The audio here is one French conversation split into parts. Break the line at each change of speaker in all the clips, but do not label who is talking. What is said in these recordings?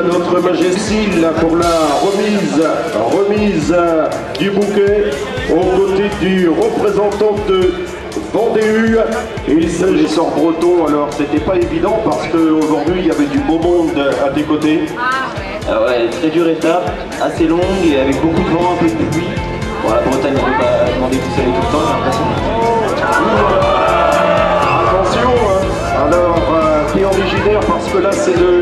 notre Majestil pour la remise du bouquet aux côtés du représentant de Vendée. Il s'agit sort breton, alors c'était pas évident parce qu'aujourd'hui il y avait du beau monde à tes côtés.
Ah ouais, très dure étape, assez longue et avec beaucoup de vent, un peu de pluie. Bon, la Bretagne ne peut pas demander tout seul tout le temps, j'ai l'impression.
Attention, hein. Alors tu es originaire parce que là c'est le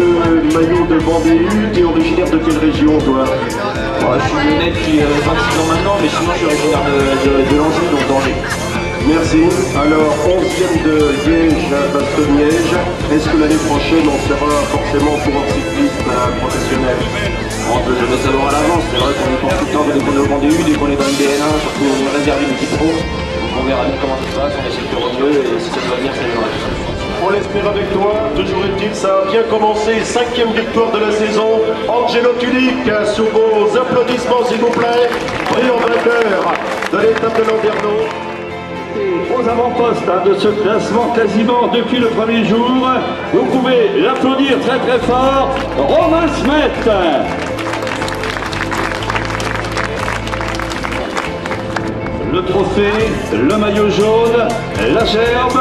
maillot de Vendée. Tu es originaire de quelle région toi?
Bon, je suis né depuis 26 ans maintenant, mais sinon je suis originaire de Lancy, donc d'Angers.
Merci. Alors, 11e de Liège-Bastogne-Liège. Est-ce que l'année prochaine, on sera forcément coureur cycliste professionnel?
On peut le savoir à l'avance. C'est vrai qu'on y pense tout le temps dès qu'on est au Vendée, dès qu'on est dans le BN1, surtout on est réservé une équipe pro. Donc on verra bien comment ça se passe, on essaie de faire au mieux et si ça doit venir, ça viendra.
On l'espère avec toi. Toujours est-il, ça a bien commencé. 5e victoire de la saison. Angelo Tulic, sous vos applaudissements, s'il vous plaît. Brillant vainqueur de l'étape de Landerneau.
Aux avant-postes de ce classement quasiment depuis le premier jour. Vous pouvez l'applaudir très très fort, Romain Smet. Le trophée, le maillot jaune, la gerbe.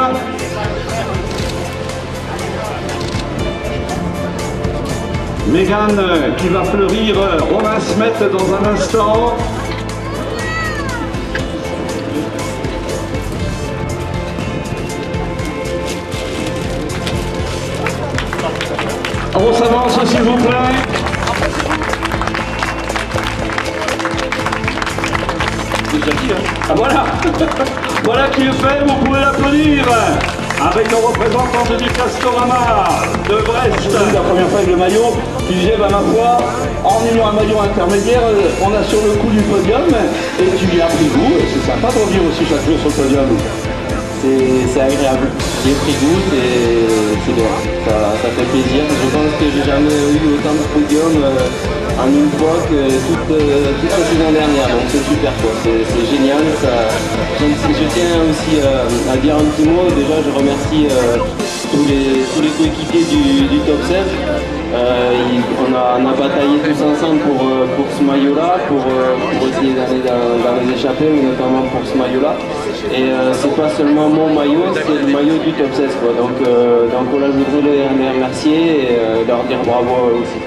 Mégane qui va fleurir Romain Smet dans un instant. On s'avance s'il vous plaît. Ah, voilà. Voilà qui est fait, vous pouvez l'applaudir. Avec le représentant de Castorama de Brest. C'est la première fois avec le maillot qui disait, ma foi, en ayant un maillot intermédiaire, on a sur le coup du podium et tu y as pris goût. C'est sympa de revenir aussi chaque jour sur le podium.
C'est agréable. J'ai pris goût, c'est bien. Ça fait plaisir. Je pense que j'ai jamais eu autant de podiums en une fois que toute la saison dernière. Donc c'est super quoi. C'est génial. Je tiens aussi à dire un petit mot. Déjà je remercie tous les coéquipiers du top 16. On a bataillé tous ensemble pour ce maillot-là, pour essayer d'aller dans les échappées, mais notamment pour ce maillot-là. Et c'est pas seulement mon maillot, c'est le maillot du top 16 quoi. Donc voilà, je voudrais les remercier et leur dire bravo aussi.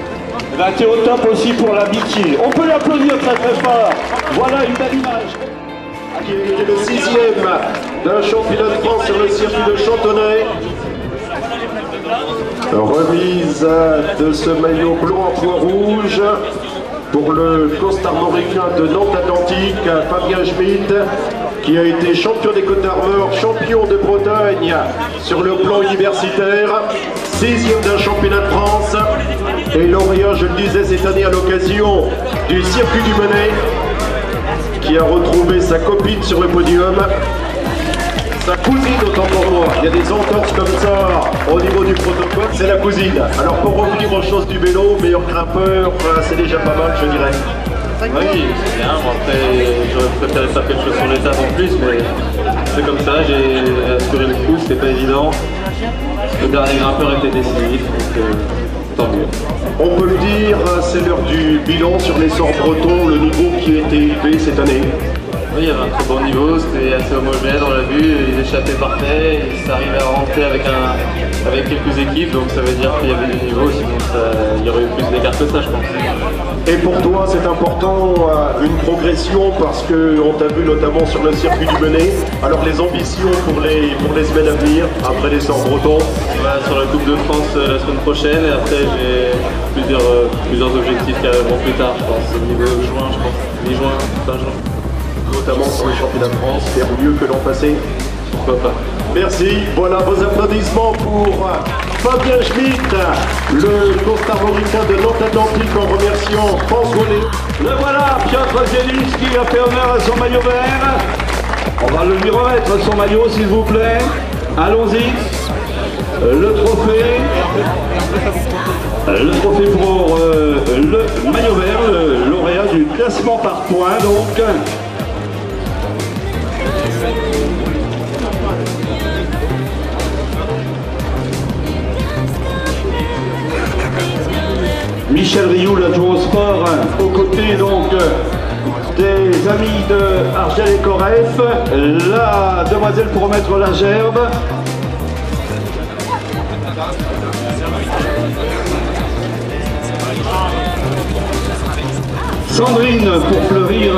Là, tu es au top aussi pour la Biki. On peut l'applaudir très très fort. Voilà une belle image.
Qui est le 6e d'un championnat de France sur le circuit de Chantonnay. Remise de ce maillot blanc en poids rouge pour le costarmoricain de Nantes-Atlantique, Fabien Schmitt, qui a été champion des Côtes d'Armor, champion de Bretagne sur le plan universitaire, 6e d'un championnat de France et lauréat, je le disais, cette année à l'occasion du circuit du Menet, qui a retrouvé sa copine sur le podium. Sa cousine, autant pour moi. Il y a des entorses comme ça au niveau du protocole, c'est la cousine. Alors pour revenir aux choses du vélo, meilleur grimpeur, c'est déjà pas mal, je dirais.
Oui, c'est bien. Bon, après, j'aurais préféré faire quelque chose sur l'étape en plus, mais c'est comme ça. J'ai assuré le coup, c'était pas évident. Le dernier grimpeur était décisif, donc tant mieux.
On peut le dire, c'est l'heure du bilan sur les sorts bretons, le niveau qui a été élevé cette année.
Oui, il y avait un très bon niveau, c'était assez homogène, on l'a vu, les échappées partaient, ça arrivait à rentrer avec quelques équipes, donc ça veut dire qu'il y avait du niveau, sinon il y aurait eu plus d'écart que ça, je pense.
Et pour toi, c'est important, une progression, parce qu'on t'a vu notamment sur le circuit du Menet. Alors les ambitions pour les semaines à venir, après les sorts bretons?
Sur la Coupe de France la semaine prochaine, et après j'ai plusieurs objectifs qui arriveront plus tard, je pense, au niveau juin, je pense, mi-juin, fin juin.
Notamment sur les championnats de France, faire mieux que l'an passé.
Pourquoi pas.
Merci. Voilà vos applaudissements pour Fabien Schmitt, le costarmoricain de Nantes-Atlantique, en remerciant François Lé.
Le voilà, Piotr Zielinski qui a fait honneur à son maillot vert. On va lui remettre son maillot s'il vous plaît. Allons-y. Le trophée. Le trophée pour le maillot vert, le lauréat du classement par points donc. Michel Rioux, l'adjoint au sport, aux côtés donc des amis de Argel et Corrèze, la demoiselle pour remettre la gerbe. Sandrine pour fleurir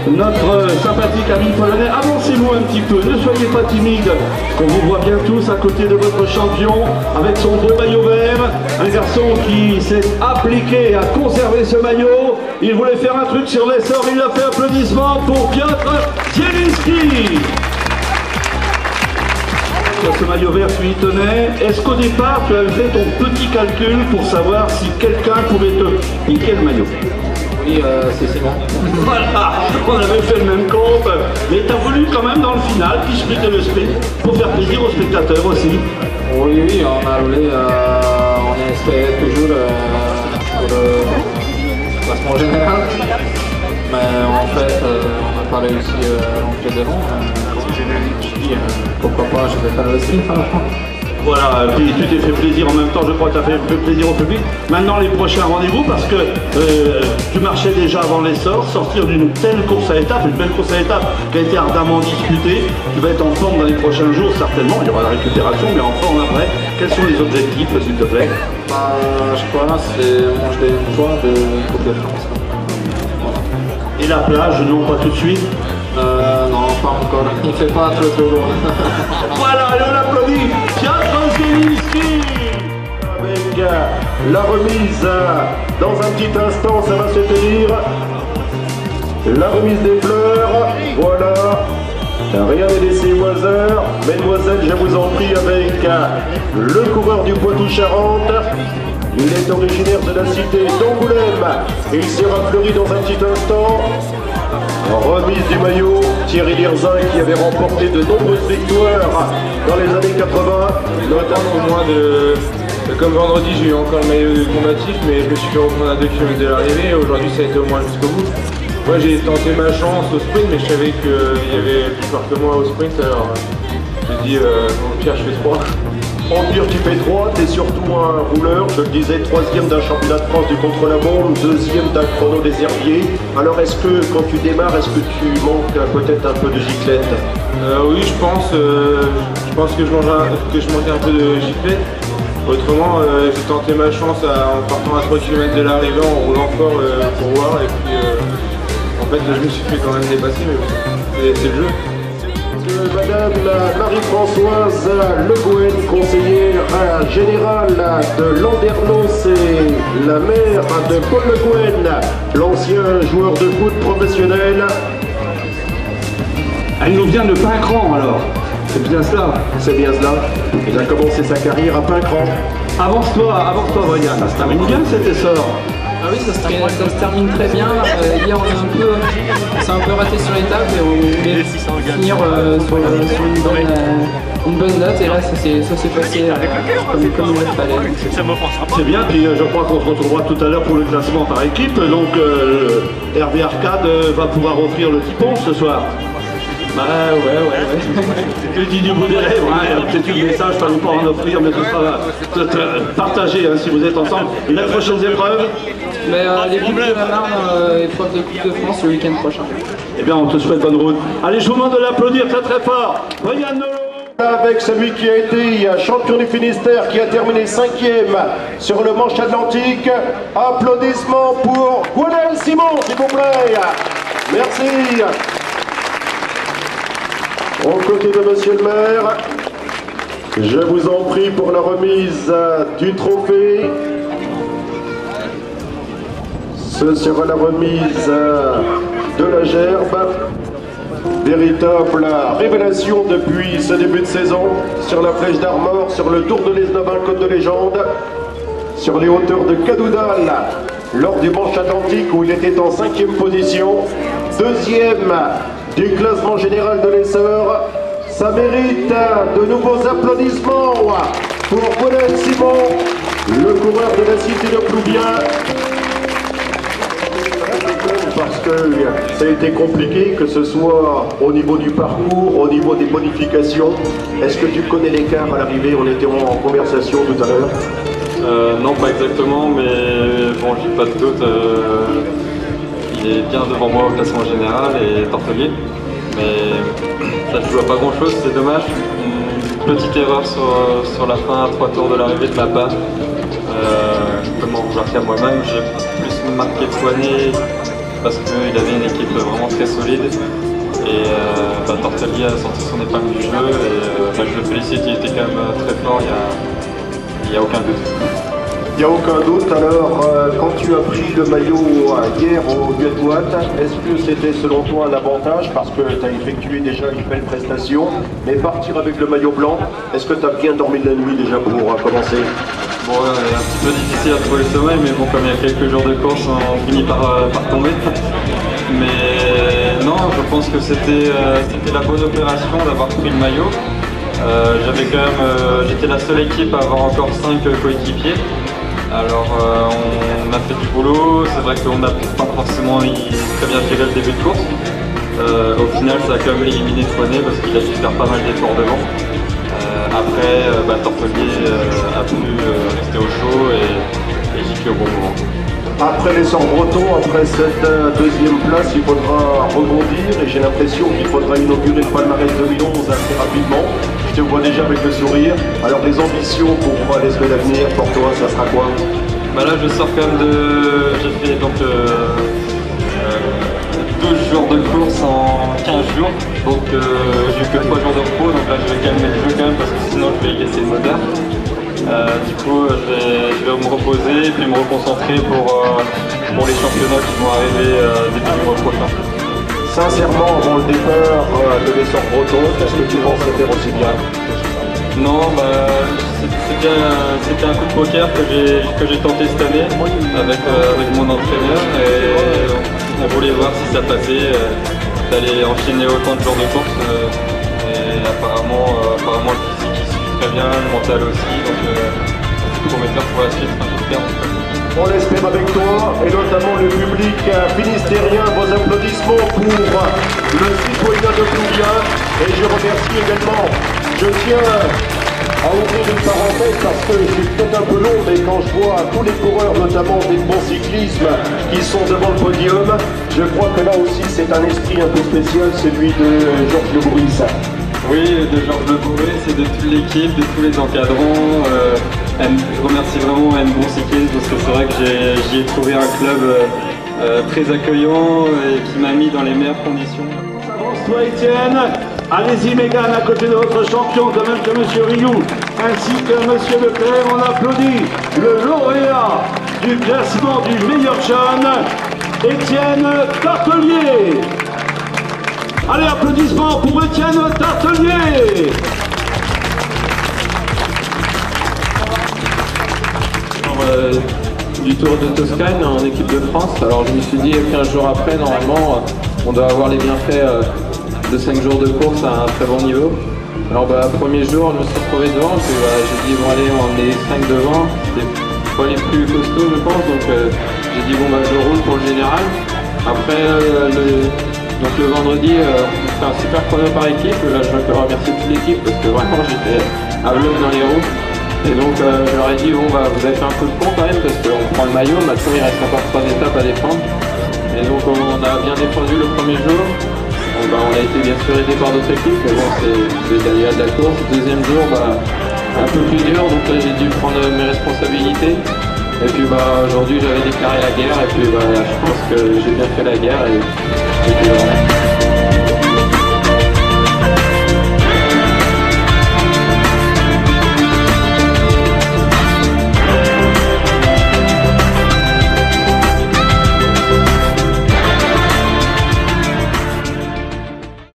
notre sympathique ami polonais. Avancez-vous un petit peu, ne soyez pas timide, qu'on vous voit bien tous à côté de votre champion avec son beau maillot vert, un garçon qui s'est appliqué à conserver ce maillot. Il voulait faire un truc sur l'essor, il a fait applaudissements pour Piotr Zielinski. Ce maillot vert, tu y tenais. Est-ce qu'au départ, tu avais fait ton petit calcul pour savoir si quelqu'un pouvait te piquer le maillot?
Oui, c'est Simon.
Voilà, on avait fait le même compte. Mais tu as voulu quand même dans le final disputer le sprint pour faire plaisir aux spectateurs aussi.
Oui, oui, on a roulé, on espérait toujours pour le classement général. Mais en fait, on n'a pas réussi à rentrer devant. Je dis, pourquoi pas, je vais faire le sprint à la fin.
Voilà, puis tu t'es fait plaisir en même temps, je crois que tu as fait plaisir au public. Maintenant les prochains rendez-vous, parce que tu marchais déjà avant l'essor, sortir d'une telle course à étapes, une belle course à étapes qui a été ardemment disputée. Tu vas être en forme dans les prochains jours, certainement, il y aura la récupération, mais en forme après. Quels sont les objectifs, s'il te plaît?
Je crois que c'est manger une fois de Coupe de France. Voilà.
Et la plage, non, pas tout de suite?
Non, pas encore. Il fait pas trop beau.
Voilà, allez, on applaudit Piotr Zielinski
Avec la remise, dans un petit instant, ça va se tenir. La remise des fleurs, voilà. Rien n'est laissé au hasard. Mesdemoiselles, je vous en prie, avec le coureur du Poitou-Charentes. Il est originaire de la cité d'Angoulême. Il sera fleuri dans un petit instant. Remise du maillot, Thierry Lirzin qui avait remporté de nombreuses victoires dans les années 80.
Notamment pour moi, comme vendredi j'ai eu encore le maillot combatif, mais je me suis fait reprendre à 2 km de l'arrivée et aujourd'hui ça a été au moins jusqu'au bout. Moi j'ai tenté ma chance au sprint, mais je savais qu'il y avait plus fort que moi au sprint, alors j'ai dit au pire je fais 3.
Au pire tu fais 3, t'es surtout un rouleur, je le disais, 3e d'un championnat de France du contre-la-montre, 2e d'un chrono des herbiers. Alors est-ce que quand tu démarres, est-ce que tu manques peut-être un peu de giclette?
Oui, je pense que je manquais un peu de giclette. Autrement, j'ai tenté ma chance en partant à 3 km de l'arrivée, en roulant fort pour voir, et puis en fait je me suis fait quand même dépasser, mais bon, c'est le jeu.
Madame Marie-Françoise Le Gouen, conseillère générale de Landerneau, c'est la mère de Paul Le Gouen, l'ancien joueur de foot professionnel.
Elle nous vient de Pincran alors. C'est bien cela.
C'est bien cela. Il a commencé sa carrière à Pincran.
Avance-toi, Brian. Ça se termine bien cet essor.
Ah oui, ça se termine très bien. Hier, on s'est un peu raté sur l'étape et on voulait finir sur une bonne note. Et là, ça s'est passé comme il le fallait.
C'est bien, puis je crois qu'on se retrouvera tout à l'heure pour le classement par équipe. Donc, Hervé Arcade va pouvoir offrir le tipon ce soir.
Bah ouais.
Je dis du bout des lèvres, hein, peut-être un message, pas nous pas en offrir, mais ce sera partagé hein, si vous êtes ensemble. Et les prochaines épreuves?
Mais les Boucles de la Marne, épreuve de Coupe de France le week-end prochain.
Eh bien, on te souhaite bonne route. Allez, je vous demande de l'applaudir très très fort. Brian Nolot.
Avec celui qui a été champion du Finistère, qui a terminé 5e sur le manche atlantique. Applaudissements pour Gwenel Simon, s'il vous plaît. Merci. Aux côtés de monsieur le maire, je vous en prie pour la remise du trophée. Ce sera la remise de la gerbe. Véritable révélation depuis ce début de saison sur la Flèche d'Armor, sur le Tour de l'Esnavin, Côte de Légende, sur les hauteurs de Cadoudal, lors du manche atlantique où il était en 5e position, 2e du classement général de l'Essor. Ça mérite de nouveaux applaudissements pour Gwenel Simon, le coureur de la cité de Plouvien. Parce que ça a été compliqué, que ce soit au niveau du parcours, au niveau des modifications. Est-ce que tu connais l'écart à l'arrivée? On était en conversation tout à l'heure.
Non, pas exactement, mais bon, j'ai pas de doute. Il est bien devant moi au classement général et Tortelier. Mais ça ne joue à pas grand chose, c'est dommage. Une petite erreur sur la fin, à 3 tours de l'arrivée de ma part. Je peux m'en vouloir qu'à moi-même. J'ai plus marqué Poignet parce qu'il avait une équipe vraiment très solide. Et Tortelier a sorti son épingle du jeu et je le félicite, il était quand même très fort, il n'y a aucun doute.
Il n'y a aucun doute. Alors, quand tu as pris le maillot hier au Guetouat, est-ce que c'était selon toi un avantage parce que tu as effectué déjà une belle prestation, mais partir avec le maillot blanc, est-ce que tu as bien dormi de la nuit déjà pour commencer?
Bon, un petit peu difficile à trouver le sommeil, mais bon, comme il y a quelques jours de course, on finit par tomber. Mais non, je pense que c'était la bonne opération d'avoir pris le maillot. J'étais la seule équipe à avoir encore 5 coéquipiers. Alors on a fait du boulot, c'est vrai qu'on n'a pas forcément très bien géré le début de course. Au final, ça a quand même éliminé Poignet parce qu'il a dû faire pas mal d'efforts devant. Après, Tortelier a pu rester au chaud et gicler au bon moment.
Après l'essor breton, après cette deuxième place, il faudra rebondir et j'ai l'impression qu'il faudra inaugurer le palmarès 2011 assez rapidement. Je te vois déjà avec le sourire. Alors les ambitions pour les semaines à venir, pour toi, ça sera quoi?
Là, je sors quand même j'ai fait donc 12 jours de course en 15 jours. Donc j'ai que 3 jours de repos, donc là je vais calmer le jeu quand même parce que sinon je vais casser le moteur. Du coup, je vais me reposer et puis me reconcentrer pour les championnats qui vont arriver début du mois prochain.
Sincèrement, avant le départ de l'essor breton, est-ce que tu penses faire aussi bien?
Non, c'était un coup de poker que j'ai tenté cette année avec mon entraîneur et on voulait voir si ça passait, d'aller enchaîner autant de jours de course. Et apparemment le physique il suit très bien, le mental aussi, donc prometteur pour la suite, j'espère.
On l'espère avec toi et notamment le public finistérien. Vos applaudissements pour le citoyen de Plouguien. Et je remercie également, je tiens à ouvrir une parenthèse parce que je suis peut-être un peu long, mais quand je vois tous les coureurs, notamment des bons cyclismes, qui sont devant le podium, je crois que là aussi c'est un esprit un peu spécial, celui de Georges Le Bourris.
Oui, de Georges Le Bourris, c'est de toute l'équipe, de tous les encadrants. Je remercie vraiment M Bon Cyclisme parce que c'est vrai que j'y ai trouvé un club très accueillant et qui m'a mis dans les meilleures conditions.
Avance-toi Étienne, allez-y Mégane à côté de votre champion, de même que M. Rioux, ainsi que M. Leclerc. On applaudit le lauréat du classement du meilleur jeune, Étienne Tartelier. Allez, applaudissements pour Étienne Tartelier.
Du Tour de Toscane en équipe de France. Alors je me suis dit 15 jours après, normalement, on doit avoir les bienfaits de 5 jours de course à un très bon niveau. Alors premier jour, je me suis retrouvé devant, puis j'ai dit bon allez, on est 5 devant, c'était pas les plus costauds je pense, donc j'ai dit bon je roule pour le général. Après le vendredi, on fait un super chrono par équipe, là je peux remercier toute l'équipe parce que vraiment j'étais à bloc dans les roues. Et donc je leur ai dit bon vous avez fait un peu de con quand même parce qu'on prend le maillot, maintenant il reste encore 3 étapes à défendre. Et donc on a bien défendu le premier jour. Bon, on a été bien sûr aidé par d'autres équipes, mais bon c'est l'aléa de la course. Deuxième jour un peu plus dur, donc là j'ai dû prendre mes responsabilités. Et puis aujourd'hui j'avais déclaré la guerre et puis je pense que j'ai bien fait la guerre et puis voilà.